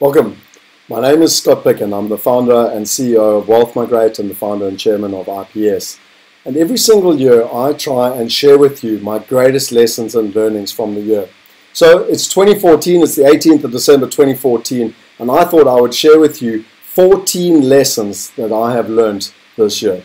Welcome. My name is Scott Picken. I'm the founder and CEO of Migrate and the founder and chairman of IPS. And every single year I try and share with you my greatest lessons and learnings from the year. So it's 2014, it's the 18th of December 2014, and I thought I would share with you 14 lessons that I have learned this year.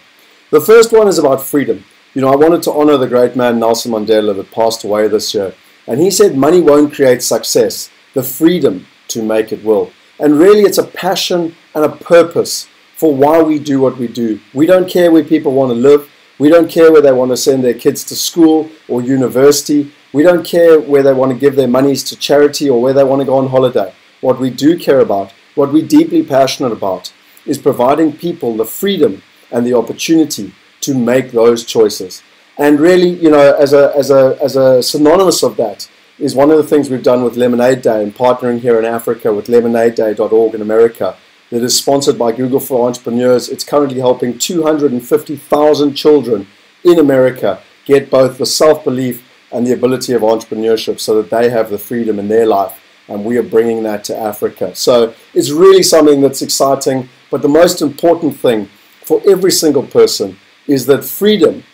The first one is about freedom. You know, I wanted to honor the great man Nelson Mandela that passed away this year. And he said money won't create success, the freedom to make it will. And really it's a passion and a purpose for why we do what we do. We don't care where people want to live. We don't care where they want to send their kids to school or university. We don't care where they want to give their monies to charity or where they want to go on holiday. What we do care about, what we're deeply passionate about, is providing people the freedom and the opportunity to make those choices. And really, you know, as a synonymous of that is one of the things we've done with Lemonade Day and partnering here in Africa with lemonadeday.org in America that is sponsored by Google for Entrepreneurs. It's currently helping 250,000 children in America get both the self-belief and the ability of entrepreneurship so that they have the freedom in their life. And we are bringing that to Africa. So it's really something that's exciting. But the most important thing for every single person is that freedom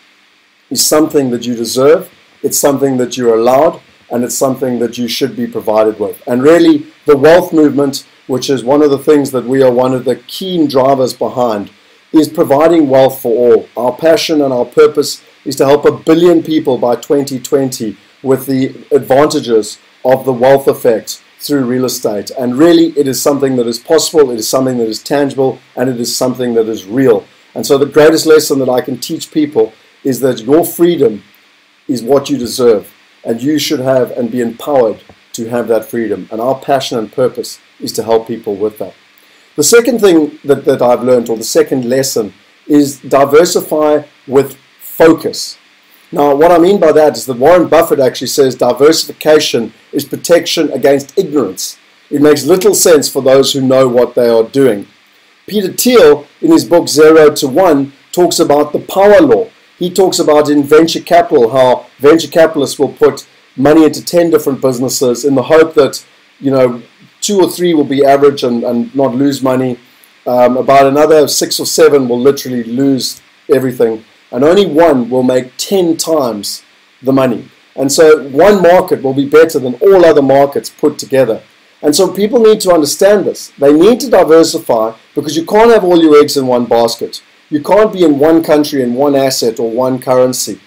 is something that you deserve, it's something that you're allowed, and it's something that you should be provided with. And really, the wealth movement, which is one of the things that we are one of the keen drivers behind, is providing wealth for all. Our passion and our purpose is to help 1 billion people by 2020 with the advantages of the wealth effect through real estate. And really, it is something that is possible, it is something that is tangible, and it is something that is real. And so the greatest lesson that I can teach people is that your freedom is what you deserve, and you should have and be empowered to have that freedom. And our passion and purpose is to help people with that. The second thing that I've learned, or the second lesson, is diversify with focus. Now, what I mean by that is that Warren Buffett actually says diversification is protection against ignorance. It makes little sense for those who know what they are doing. Peter Thiel, in his book 0 to 1, talks about the power law. He talks about in venture capital how venture capitalists will put money into 10 different businesses in the hope that, you know, 2 or 3 will be average and not lose money. About another 6 or 7 will literally lose everything. And only 1 will make 10 times the money. And so one market will be better than all other markets put together. And so people need to understand this. They need to diversify because you can't have all your eggs in one basket. You can't be in one country and one asset or one currency.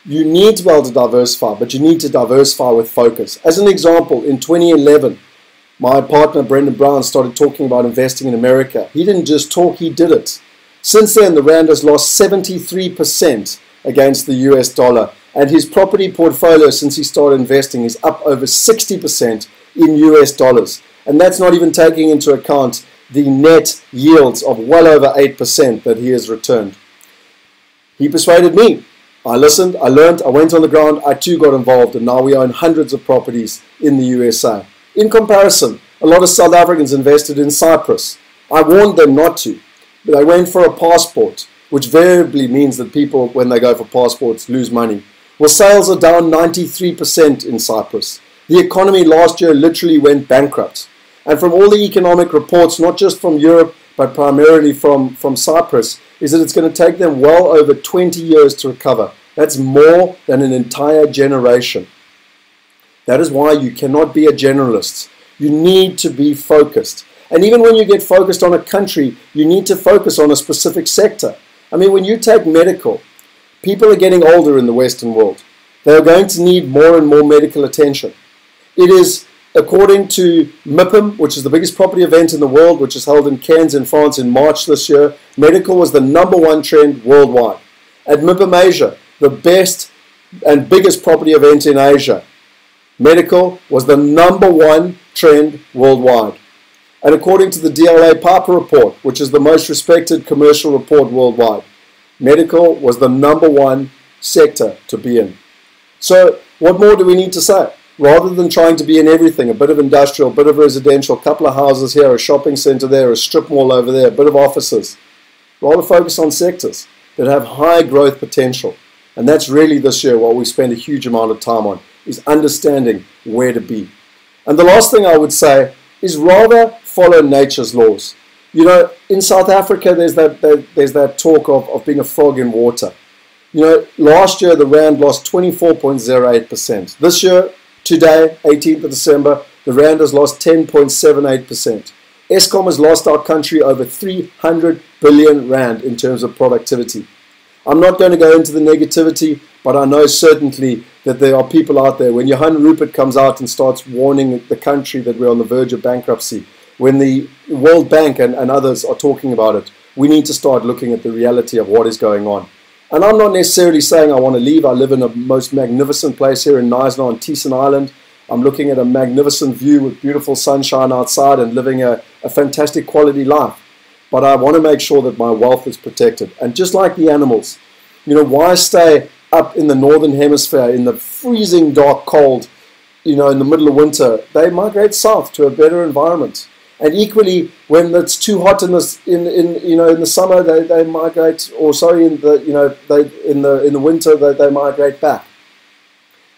You need to be able to diversify, but you need to diversify with focus. As an example, in 2011, my partner Brendan Brown started talking about investing in America. He didn't just talk, he did it. Since then, the rand has lost 73% against the US dollar, and his property portfolio since he started investing is up over 60% in US dollars. And that's not even taking into account the net yields of well over 8% that he has returned. He persuaded me. I listened, I learned, I went on the ground, I too got involved, and now we own hundreds of properties in the USA. In comparison, a lot of South Africans invested in Cyprus. I warned them not to. They went for a passport, which variably means that people, when they go for passports, lose money. Well, sales are down 93% in Cyprus. The economy last year literally went bankrupt. And from all the economic reports, not just from Europe, but primarily from Cyprus, is that it's going to take them well over 20 years to recover. That's more than an entire generation. That is why you cannot be a generalist. You need to be focused. And even when you get focused on a country, you need to focus on a specific sector. I mean, when you take medical, people are getting older in the Western world. They are going to need more and more medical attention. It is, according to MIPIM, which is the biggest property event in the world, which is held in Cannes in France in March this year, medical was the #1 trend worldwide. At MIPIM Asia, the best and biggest property event in Asia, medical was the #1 trend worldwide. And according to the DLA Piper report, which is the most respected commercial report worldwide, medical was the #1 sector to be in. So what more do we need to say? Rather than trying to be in everything, a bit of industrial, a bit of residential, a couple of houses here, a shopping center there, a strip mall over there, a bit of offices, rather focus on sectors that have high growth potential. And that's really this year what we spend a huge amount of time on, is understanding where to be. And the last thing I would say is rather follow nature's laws. You know, in South Africa, there's that talk of being a frog in water. You know, last year the Rand lost 24.08%. This year, today, 18th of December, the Rand has lost 10.78%. Eskom has lost our country over 300 billion Rand in terms of productivity. I'm not going to go into the negativity, but I know certainly that there are people out there. When Johan Rupert comes out and starts warning the country that we're on the verge of bankruptcy, when the World Bank and others are talking about it, we need to start looking at the reality of what is going on. And I'm not necessarily saying I want to leave. I live in a most magnificent place here in Knysna on Teeson Island. I'm looking at a magnificent view with beautiful sunshine outside and living a fantastic quality life. But I want to make sure that my wealth is protected. And just like the animals, you know, why stay up in the northern hemisphere in the freezing dark cold, you know, in the middle of winter? They migrate south to a better environment. And equally, when it's too hot in the summer, they migrate, or sorry, in the winter they migrate back.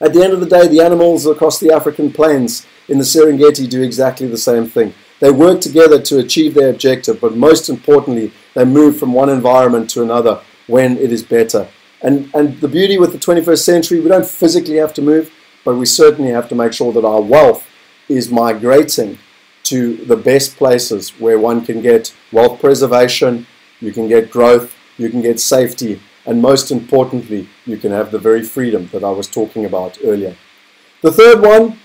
At the end of the day, the animals across the African plains in the Serengeti do exactly the same thing. They work together to achieve their objective, but most importantly, they move from one environment to another when it is better. And the beauty with the 21st century, we don't physically have to move, but we certainly have to make sure that our wealth is migrating to the best places where one can get wealth preservation, you can get growth, you can get safety, and most importantly, you can have the very freedom that I was talking about earlier. The third one,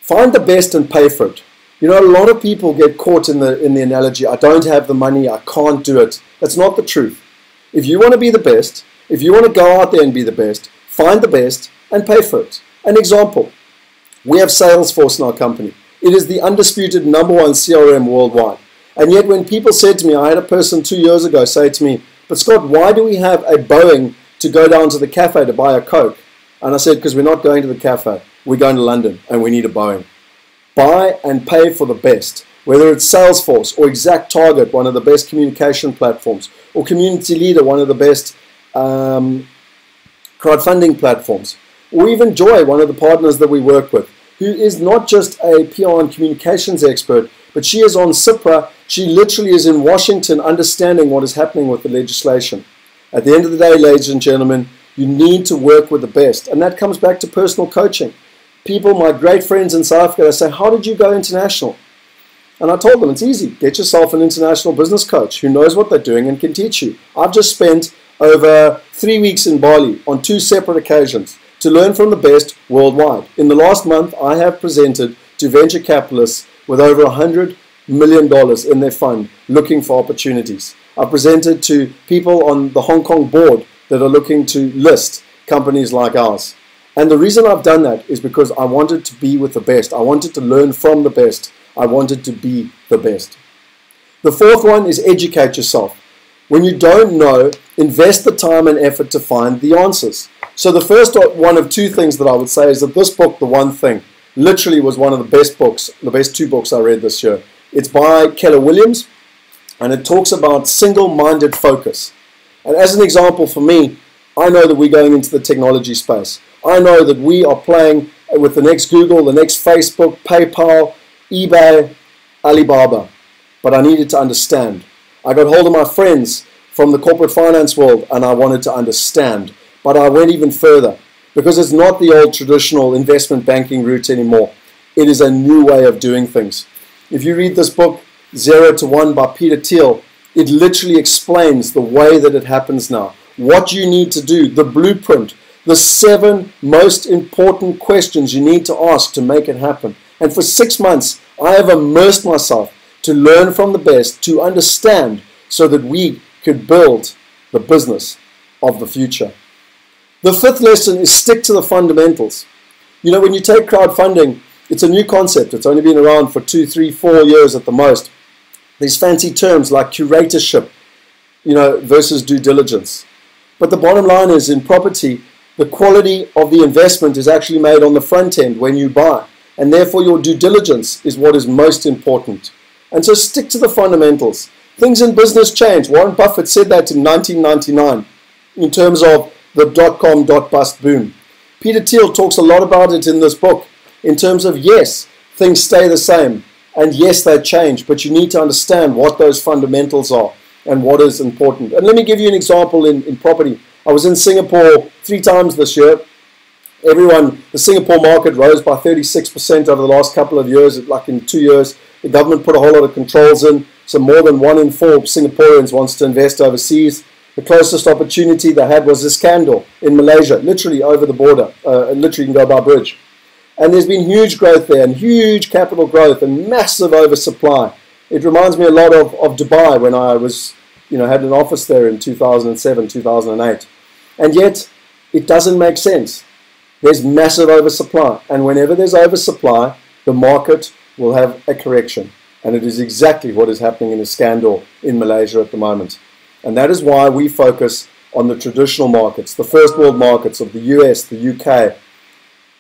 find the best and pay for it. You know, a lot of people get caught in the analogy, I don't have the money, I can't do it. That's not the truth. If you want to be the best, if you want to go out there and be the best, find the best and pay for it. An example, we have Salesforce in our company. It is the undisputed #1 CRM worldwide. And yet when people said to me, I had a person 2 years ago say to me, but Scott, why do we have a Boeing to go down to the cafe to buy a Coke? And I said, because we're not going to the cafe, we're going to London and we need a Boeing. Buy and pay for the best, whether it's Salesforce or Exact Target, one of the best communication platforms, or Community Leader, one of the best crowdfunding platforms, or even Joy, one of the partners that we work with, who is not just a PR and communications expert, but she is on CIPRA. She literally is in Washington understanding what is happening with the legislation. At the end of the day, ladies and gentlemen, you need to work with the best. And that comes back to personal coaching. People, my great friends in South Africa, they say, how did you go international? And I told them, it's easy. Get yourself an international business coach who knows what they're doing and can teach you. I've just spent over 3 weeks in Bali on 2 separate occasions to learn from the best worldwide. In the last month, I have presented to venture capitalists with over $100 million in their fund looking for opportunities. I've presented to people on the Hong Kong board that are looking to list companies like ours. And the reason I've done that is because I wanted to be with the best. I wanted to learn from the best. I wanted to be the best. The fourth one is educate yourself. When you don't know, invest the time and effort to find the answers. So the first one of 2 things that I would say is that this book, The One Thing, literally was one of the best books, the best 2 books I read this year. It's by Keller Williams, and it talks about single-minded focus. And as an example for me, I know that we're going into the technology space. I know that we are playing with the next Google, the next Facebook, PayPal, eBay, Alibaba. But I needed to understand. I got hold of my friends from the corporate finance world, and I wanted to understand. But I went even further, because it's not the old traditional investment banking route anymore. It is a new way of doing things. If you read this book, 0 to 1 by Peter Thiel, it literally explains the way that it happens now. What you need to do, the blueprint, the 7 most important questions you need to ask to make it happen. And for 6 months, I have immersed myself to learn from the best, to understand, so that we could build the business of the future. The 5th lesson is stick to the fundamentals. You know, when you take crowdfunding, it's a new concept. It's only been around for 2, 3, 4 years at the most. These fancy terms like curatorship, you know, versus due diligence. But the bottom line is, in property, the quality of the investment is actually made on the front end when you buy. And therefore your due diligence is what is most important. And so stick to the fundamentals. Things in business change. Warren Buffett said that in 1999 in terms of the dot-com dot-bust boom. Peter Thiel talks a lot about it in this book in terms of, yes, things stay the same And yes, they change, but you need to understand what those fundamentals are and what is important. And let me give you an example in property. I was in Singapore 3 times this year. The Singapore market rose by 36% over the last couple of years. Like in 2 years, the government put a whole lot of controls in. So more than 1 in 4 Singaporeans wants to invest overseas. The closest opportunity they had was Iskandar in Malaysia, literally over the border. Literally you can go by bridge. And there's been huge growth there and huge capital growth and massive oversupply. It reminds me a lot of Dubai when I was, had an office there in 2007, 2008. And yet, it doesn't make sense. There's massive oversupply. And whenever there's oversupply, the market will have a correction. And it is exactly what is happening in Iskandar in Malaysia at the moment. And that is why we focus on the traditional markets, the first world markets of the US, the UK,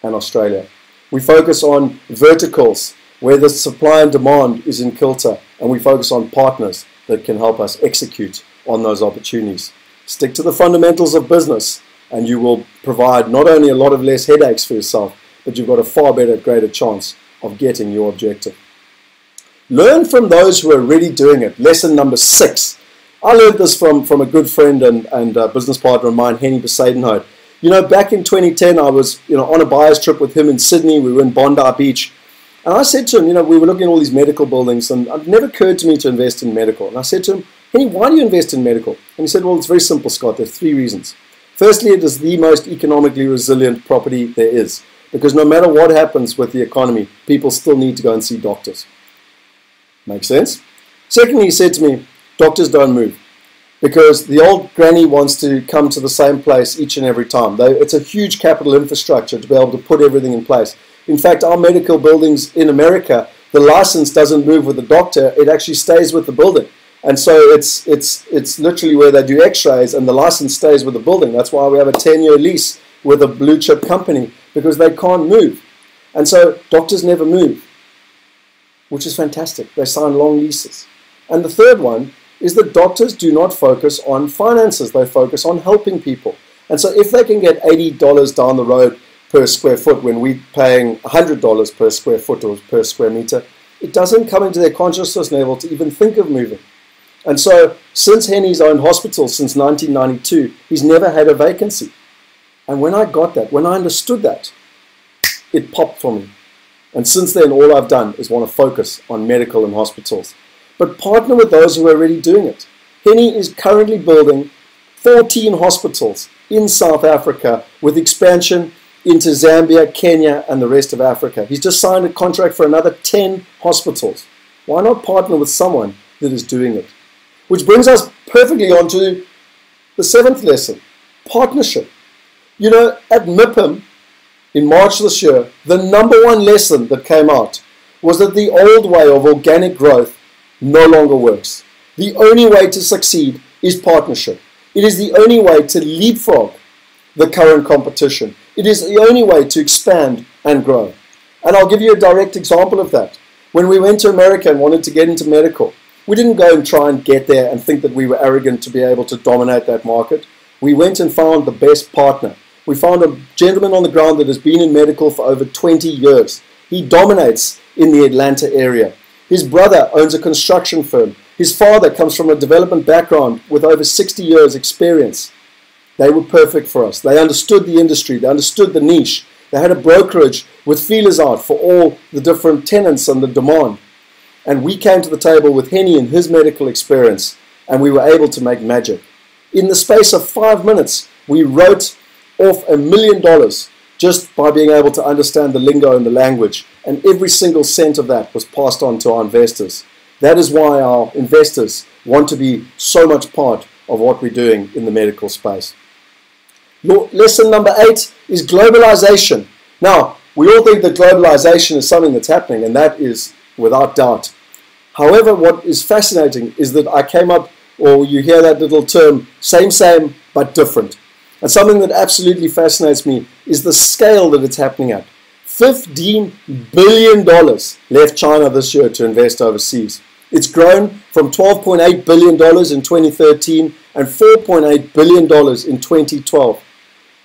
and Australia. We focus on verticals where the supply and demand is in kilter, and we focus on partners that can help us execute on those opportunities. Stick to the fundamentals of business, and you will provide not only a lot of less headaches for yourself, but you've got a far better, greater chance of getting your objective. Learn from those who are already doing it. Lesson number 6. I learned this from a good friend and business partner of mine, Henny Besadenhout. Back in 2010, I was on a buyer's trip with him in Sydney. We were in Bondi Beach. And I said to him, we were looking at all these medical buildings, and it never occurred to me to invest in medical. And I said to him, Henny, why do you invest in medical? And he said, well, it's very simple, Scott. There's 3 reasons. Firstly, it is the most economically resilient property there is, because no matter what happens with the economy, people still need to go and see doctors. Make sense? Secondly, he said to me, doctors don't move, because the old granny wants to come to the same place each and every time. It's a huge capital infrastructure to be able to put everything in place. In fact, our medical buildings in America, the license doesn't move with the doctor, it actually stays with the building. And so it's literally where they do x-rays and the license stays with the building. That's why we have a 10-year lease with a blue chip company, because they can't move. And so doctors never move, which is fantastic. They sign long leases. And the third one is that doctors do not focus on finances. They focus on helping people. And so if they can get $80 down the road per square foot when we're paying $100 per square foot or per square meter, it doesn't come into their consciousness level to even think of moving. And so since Henny's owned hospitals since 1992, he's never had a vacancy. And when I got that, when I understood that, it popped for me. And since then, all I've done is want to focus on medical and hospitals. But partner with those who are already doing it. Henny is currently building 14 hospitals in South Africa with expansion into Zambia, Kenya, and the rest of Africa. He's just signed a contract for another 10 hospitals. Why not partner with someone that is doing it? Which brings us perfectly on to the 7th lesson, partnership. At MIPIM in March this year, the #1 lesson that came out was that the old way of organic growth no longer works. The only way to succeed is partnership. It is the only way to leapfrog the current competition. It is the only way to expand and grow. And I'll give you a direct example of that. When we went to America and wanted to get into medical, we didn't go and try and get there and think that we were arrogant to be able to dominate that market. We went and found the best partner. We found a gentleman on the ground that has been in medical for over 20 years. He dominates in the Atlanta area. His brother owns a construction firm. His father comes from a development background with over 60 years experience. They were perfect for us. They understood the industry. They understood the niche. They had a brokerage with feelers out for all the different tenants and the demand. And we came to the table with Henny and his medical experience, and we were able to make magic. In the space of 5 minutes, we wrote off $1 million just by being able to understand the lingo and the language. And every single cent of that was passed on to our investors. That is why our investors want to be so much part of what we're doing in the medical space. Lesson number 8 is globalization. Now, we all think that globalization is something that's happening, and that is without doubt. However, what is fascinating is that I came up, or you hear that little term, same, but different. And something that absolutely fascinates me is the scale that it's happening at. $15 billion left China this year to invest overseas. It's grown from $12.8 billion in 2013 and $4.8 billion in 2012.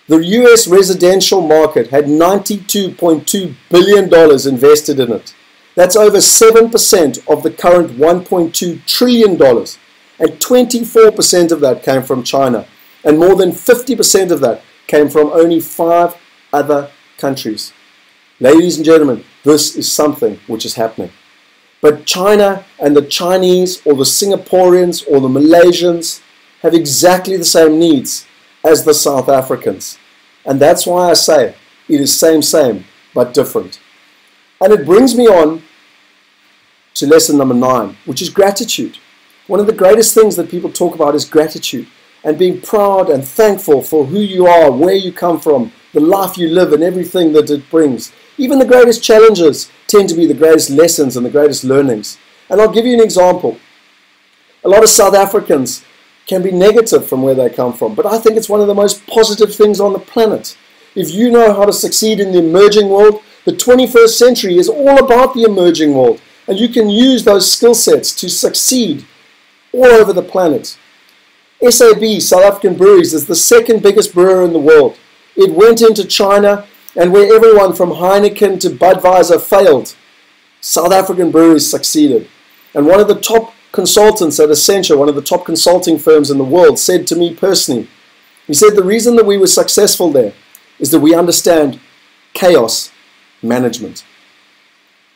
The US residential market had $92.2 billion invested in it. That's over 7% of the current $1.2 trillion. And 24% of that came from China. And more than 50% of that came from only 5 other countries. Ladies and gentlemen, this is something which is happening. But China and the Chinese or the Singaporeans or the Malaysians have exactly the same needs as the South Africans. And that's why I say it is same, but different. And it brings me on to lesson number 9, which is gratitude. One of the greatest things that people talk about is gratitude and being proud and thankful for who you are, where you come from, the life you live and everything that it brings. Even the greatest challenges tend to be the greatest lessons and the greatest learnings. And I'll give you an example. A lot of South Africans can be negative from where they come from, but I think it's one of the most positive things on the planet. If you know how to succeed in the emerging world, the 21st century is all about the emerging world, and you can use those skill sets to succeed all over the planet. SAB, South African Breweries, is the second biggest brewer in the world. It went into China, and where everyone from Heineken to Budweiser failed, South African Breweries succeeded. And one of the top consultants at Accenture, one of the top consulting firms in the world, said to me personally, he said the reason that we were successful there is that we understand chaos management.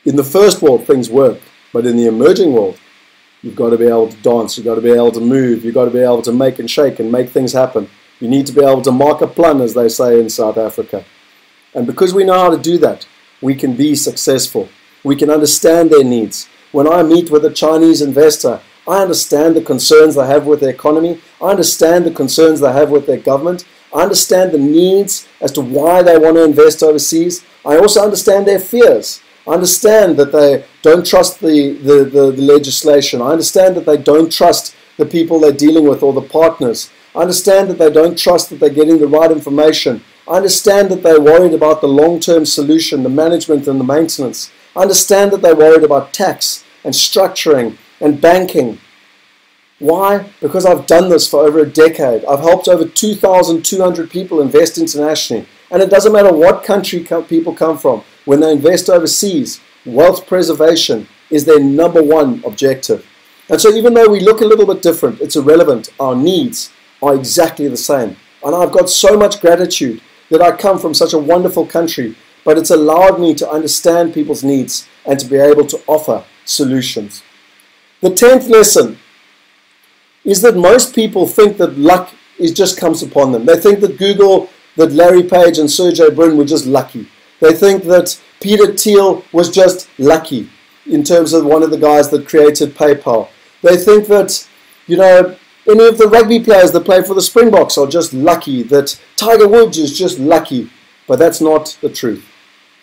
In the first world, things work, but in the emerging world, you've got to be able to dance, you've got to be able to move, you've got to be able to make and shake and make things happen. You need to be able to mark a plan, as they say in South Africa. And because we know how to do that, we can be successful. We can understand their needs. When I meet with a Chinese investor, I understand the concerns they have with their economy. I understand the concerns they have with their government. I understand the needs as to why they want to invest overseas. I also understand their fears. I understand that they don't trust the legislation. I understand that they don't trust the people they're dealing with or the partners. I understand that they don't trust that they're getting the right information. I understand that they're worried about the long-term solution, the management and the maintenance. I understand that they're worried about tax and structuring and banking. Why? Because I've done this for over a decade. I've helped over 2,200 people invest internationally. And it doesn't matter what country people come from. When they invest overseas, wealth preservation is their #1 objective. And so even though we look a little bit different, it's irrelevant. Our needs are exactly the same. And I've got so much gratitude that I come from such a wonderful country, but it's allowed me to understand people's needs and to be able to offer solutions. The 10th lesson is that most people think that luck just comes upon them. They think that Google, that Larry Page and Sergey Brin were just lucky. They think that Peter Thiel was just lucky in terms of one of the guys that created PayPal. They think that, any of the rugby players that play for the Springboks are just lucky, that Tiger Woods is just lucky. But that's not the truth.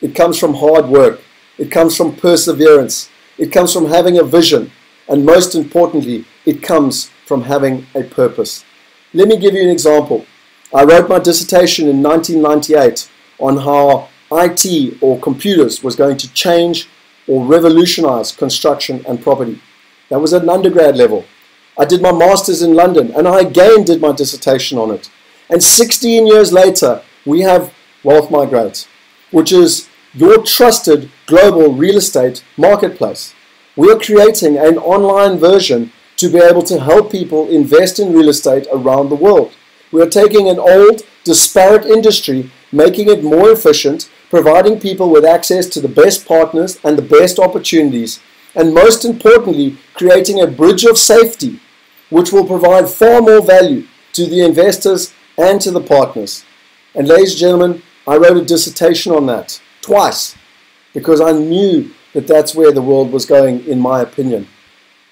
It comes from hard work. It comes from perseverance. It comes from having a vision. And most importantly, it comes from having a purpose. Let me give you an example. I wrote my dissertation in 1998 on how IT or computers was going to change or revolutionize construction and property. That was at an undergrad level. I did my master's in London, and I again did my dissertation on it. And 16 years later, we have Wealth Migrate, which is your trusted global real estate marketplace. We are creating an online version to be able to help people invest in real estate around the world. We are taking an old, disparate industry, making it more efficient, providing people with access to the best partners and the best opportunities, and most importantly, creating a bridge of safety which will provide far more value to the investors and to the partners. And ladies and gentlemen, I wrote a dissertation on that twice because I knew that that's where the world was going, in my opinion.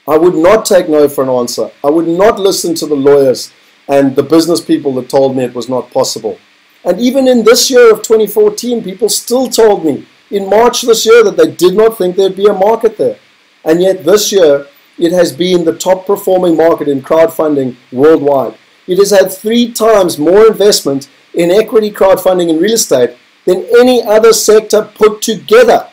I would not take no for an answer. I would not listen to the lawyers and the business people that told me it was not possible. And even in this year of 2014, people still told me in March this year that they did not think there'd be a market there. And yet this year, it has been the top performing market in crowdfunding worldwide. It has had 3 times more investment in equity crowdfunding in real estate than any other sector put together.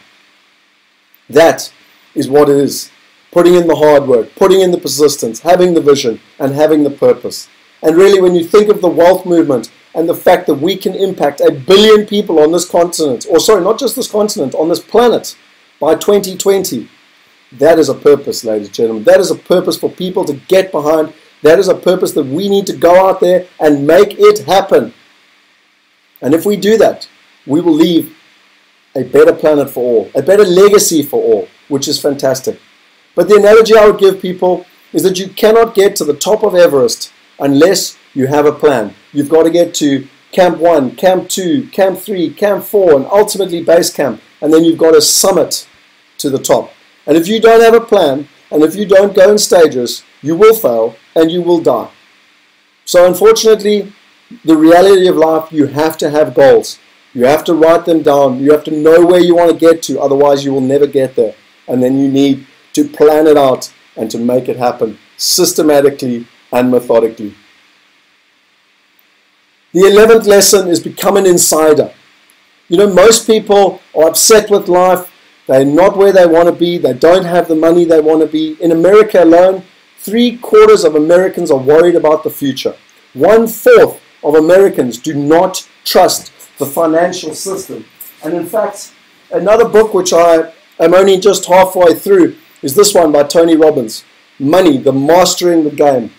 That is what it is. Putting in the hard work, putting in the persistence, having the vision, and having the purpose. And really, when you think of the wealth movement and the fact that we can impact 1 billion people on this continent, or sorry, not just this continent, on this planet, by 2020. That is a purpose, ladies and gentlemen. That is a purpose for people to get behind. That is a purpose that we need to go out there and make it happen. And if we do that, we will leave a better planet for all, a better legacy for all, which is fantastic. But the analogy I would give people is that you cannot get to the top of Everest unless you have a plan. You've got to get to Camp 1, Camp 2, Camp 3, Camp 4, and ultimately base camp. And then you've got to summit to the top. And if you don't have a plan, and if you don't go in stages, you will fail and you will die. So unfortunately, the reality of life, you have to have goals. You have to write them down. You have to know where you want to get to. Otherwise, you will never get there. And then you need to plan it out and to make it happen systematically and methodically. The 11th lesson is become an insider. You know, most people are upset with life. They're not where they want to be. They don't have the money they want to be. In America alone, 3/4 of Americans are worried about the future. 1/4 of Americans do not trust the financial system. And in fact, another book which I am only just halfway through is this one by Tony Robbins, Money, the Mastering the Game.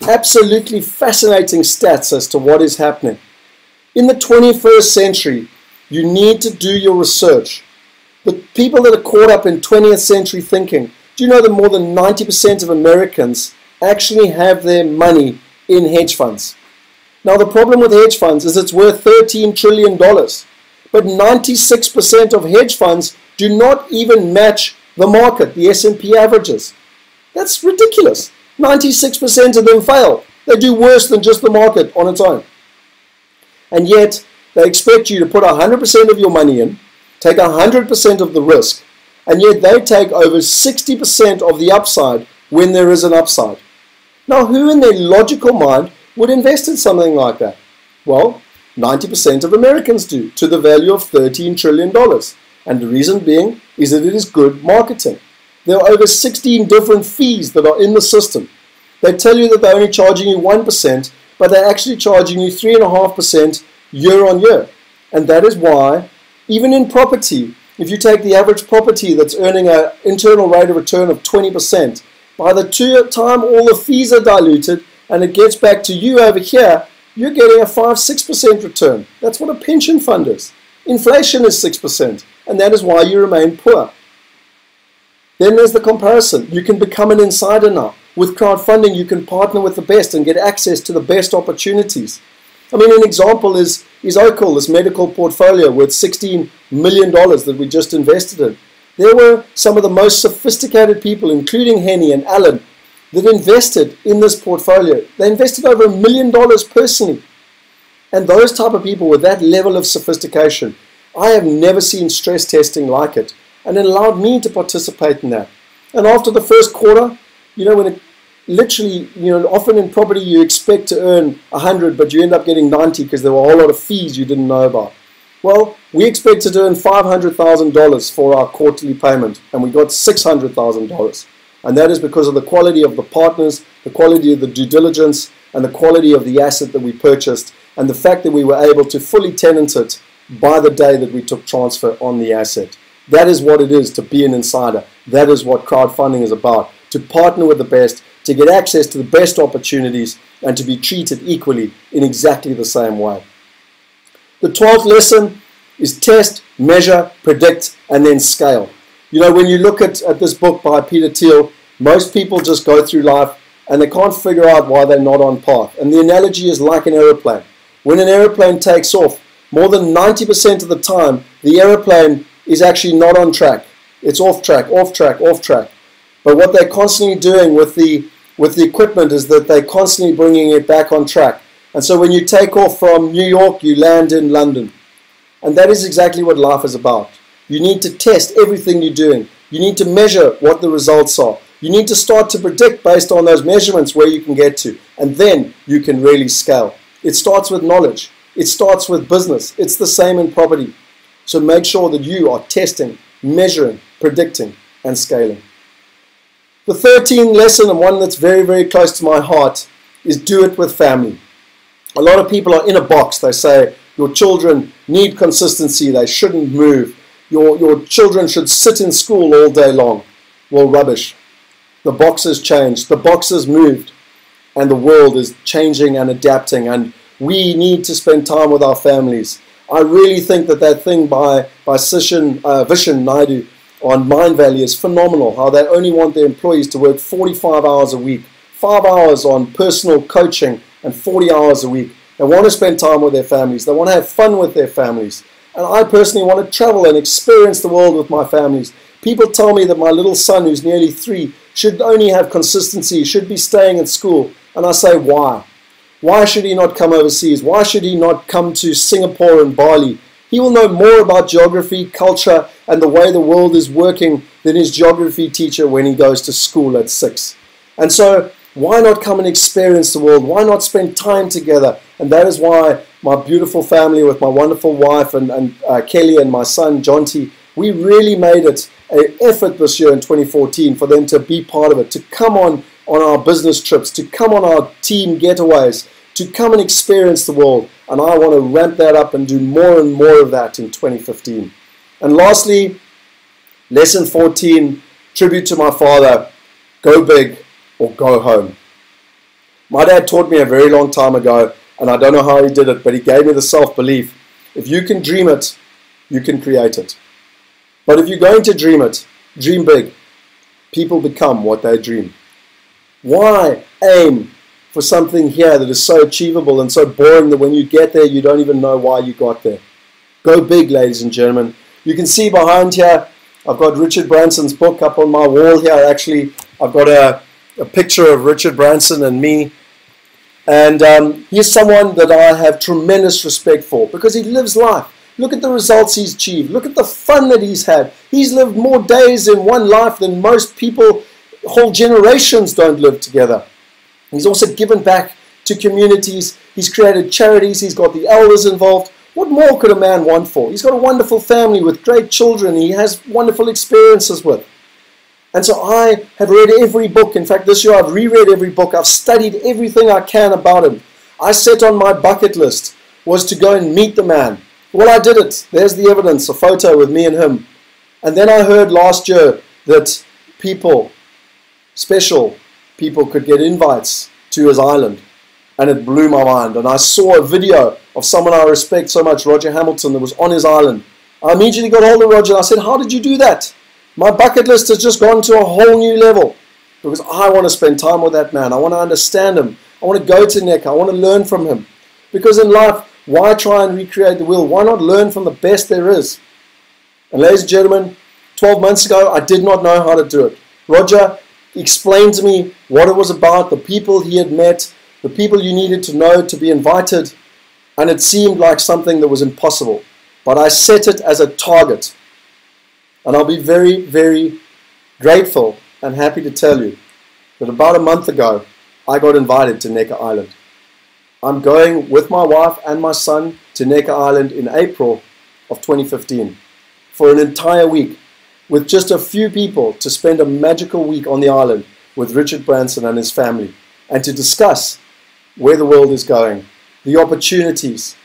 Absolutely fascinating stats as to what is happening. In the 21st century, you need to do your research. The people that are caught up in 20th century thinking, do you know that more than 90% of Americans actually have their money in hedge funds? Now the problem with hedge funds is it's worth $13 trillion, but 96% of hedge funds do not even match the market, the S&P averages. That's ridiculous. 96% of them fail. They do worse than just the market on its own. And yet, they expect you to put 100% of your money in, take 100% of the risk, and yet they take over 60% of the upside when there is an upside. Now, who in their logical mind would invest in something like that? Well, 90% of Americans do, to the value of $13 trillion. And the reason being is that it is good marketing. There are over 16 different fees that are in the system. They tell you that they're only charging you 1%, but they're actually charging you 3.5% year on year. And that is why, even in property, if you take the average property that's earning an internal rate of return of 20%, by the time all the fees are diluted and it gets back to you over here, you're getting a 5-6% return. That's what a pension fund is. Inflation is 6%, and that is why you remain poor. Then there's the comparison. You can become an insider now. With crowdfunding, you can partner with the best and get access to the best opportunities. I mean, an example is Ocul, this medical portfolio worth $16 million that we just invested in. There were some of the most sophisticated people, including Henny and Alan, that invested in this portfolio. They invested over $1 million personally. And those type of people with that level of sophistication, I have never seen stress testing like it. And it allowed me to participate in that. And after the first quarter, you know, when it literally, you know, often in property you expect to earn 100, but you end up getting 90 because there were a whole lot of fees you didn't know about. Well, we expected to earn $500,000 for our quarterly payment, and we got $600,000. And that is because of the quality of the partners, the quality of the due diligence, and the quality of the asset that we purchased, and the fact that we were able to fully tenant it by the day that we took transfer on the asset. That is what it is to be an insider. That is what crowdfunding is about. To partner with the best, to get access to the best opportunities, and to be treated equally in exactly the same way. The 12th lesson is test, measure, predict, and then scale. You know, when you look at this book by Peter Thiel, most people just go through life and they can't figure out why they're not on path. And the analogy is like an aeroplane. When an aeroplane takes off, more than 90% of the time, the aeroplane is actually not on track. It's off track, off track, off track. But what they're constantly doing with the equipment is that they're constantly bringing it back on track. And so when you take off from New York, you land in London. And that is exactly what life is about. You need to test everything you're doing. You need to measure what the results are. You need to start to predict based on those measurements where you can get to. And then you can really scale. It starts with knowledge. It starts with business. It's the same in property. So make sure that you are testing, measuring, predicting, and scaling. The 13th lesson, and one that's very, very close to my heart, is do it with family. A lot of people are in a box. They say your children need consistency. They shouldn't move. your children should sit in school all day long. Well, rubbish. The box has changed. The box has moved. And the world is changing and adapting. And we need to spend time with our families. I really think that thing by Vishen Naidu on Mindvalley is phenomenal. How they only want their employees to work 45 hours a week. 5 hours on personal coaching and 40 hours a week. They want to spend time with their families. They want to have fun with their families. And I personally want to travel and experience the world with my families. People tell me that my little son, who's nearly 3, should only have consistency, should be staying at school. And I say, why? Why should he not come overseas? Why should he not come to Singapore and Bali? He will know more about geography, culture, and the way the world is working than his geography teacher when he goes to school at 6. And so, why not come and experience the world? Why not spend time together? And that is why my beautiful family with my wonderful wife and Kelly and my son, Jonty, we really made it an effort this year in 2014 for them to be part of it, to come on our business trips, to come on our team getaways, to come and experience the world. And I want to ramp that up and do more and more of that in 2015. And lastly, lesson 14, tribute to my father, go big or go home. My dad taught me a very long time ago, and I don't know how he did it, but he gave me the self-belief. If you can dream it, you can create it. But if you're going to dream it, dream big. People become what they dream. Why aim for something here that is so achievable and so boring that when you get there, you don't even know why you got there? Go big, ladies and gentlemen. You can see behind here, I've got Richard Branson's book up on my wall here. Actually, I've got a picture of Richard Branson and me. And he's someone that I have tremendous respect for because he lives life. Look at the results he's achieved. Look at the fun that he's had. He's lived more days in one life than most people, whole generations don't live together. He's also given back to communities. He's created charities. He's got the elders involved. What more could a man want for? He's got a wonderful family with great children he has wonderful experiences with. And so I have read every book. In fact, this year I've reread every book. I've studied everything I can about him. I set on my bucket list was to go and meet the man. Well, I did it. There's the evidence, a photo with me and him. And then I heard last year that people, special people, could get invites to his island. And it blew my mind. And I saw a video of someone I respect so much, Roger Hamilton, that was on his island. I immediately got hold of Roger and I said, how did you do that? My bucket list has just gone to a whole new level because I want to spend time with that man. I want to understand him. I want to go to Neck. I want to learn from him. Because in life, why try and recreate the wheel? Why not learn from the best there is? And ladies and gentlemen, 12 months ago, I did not know how to do it. Roger explained to me what it was about, the people he had met, the people you needed to know to be invited, and it seemed like something that was impossible. But I set it as a target. And I'll be very, very grateful and happy to tell you that about a month ago, I got invited to Necker Island. I'm going with my wife and my son to Necker Island in April of 2015 for an entire week with just a few people to spend a magical week on the island with Richard Branson and his family and to discuss where the world is going, the opportunities,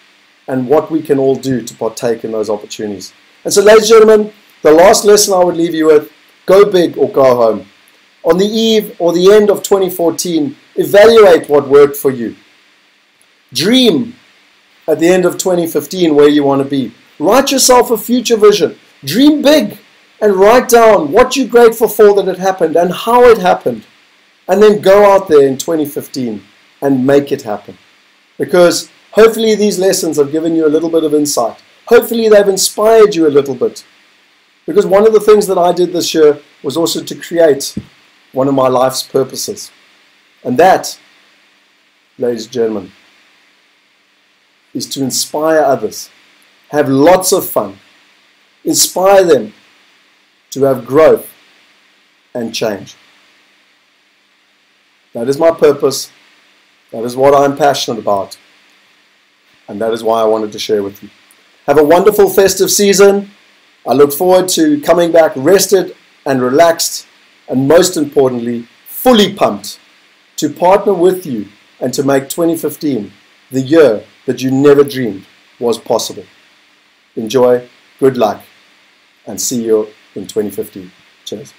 and what we can all do to partake in those opportunities. And so, ladies and gentlemen, the last lesson I would leave you with, go big or go home. On the eve or the end of 2014, evaluate what worked for you. Dream at the end of 2015 where you want to be. Write yourself a future vision. Dream big and write down what you're grateful for that it happened and how it happened. And then go out there in 2015 and make it happen. Because hopefully these lessons have given you a little bit of insight. Hopefully they've inspired you a little bit. Because one of the things that I did this year was also to create one of my life's purposes. And that, ladies and gentlemen, is to inspire others, have lots of fun, inspire them to have growth and change. That is my purpose. That is what I'm passionate about. And that is why I wanted to share with you. Have a wonderful festive season. I look forward to coming back rested and relaxed, and most importantly, fully pumped to partner with you and to make 2015 the year that you never dreamed was possible. Enjoy, good luck, and see you in 2050. Cheers.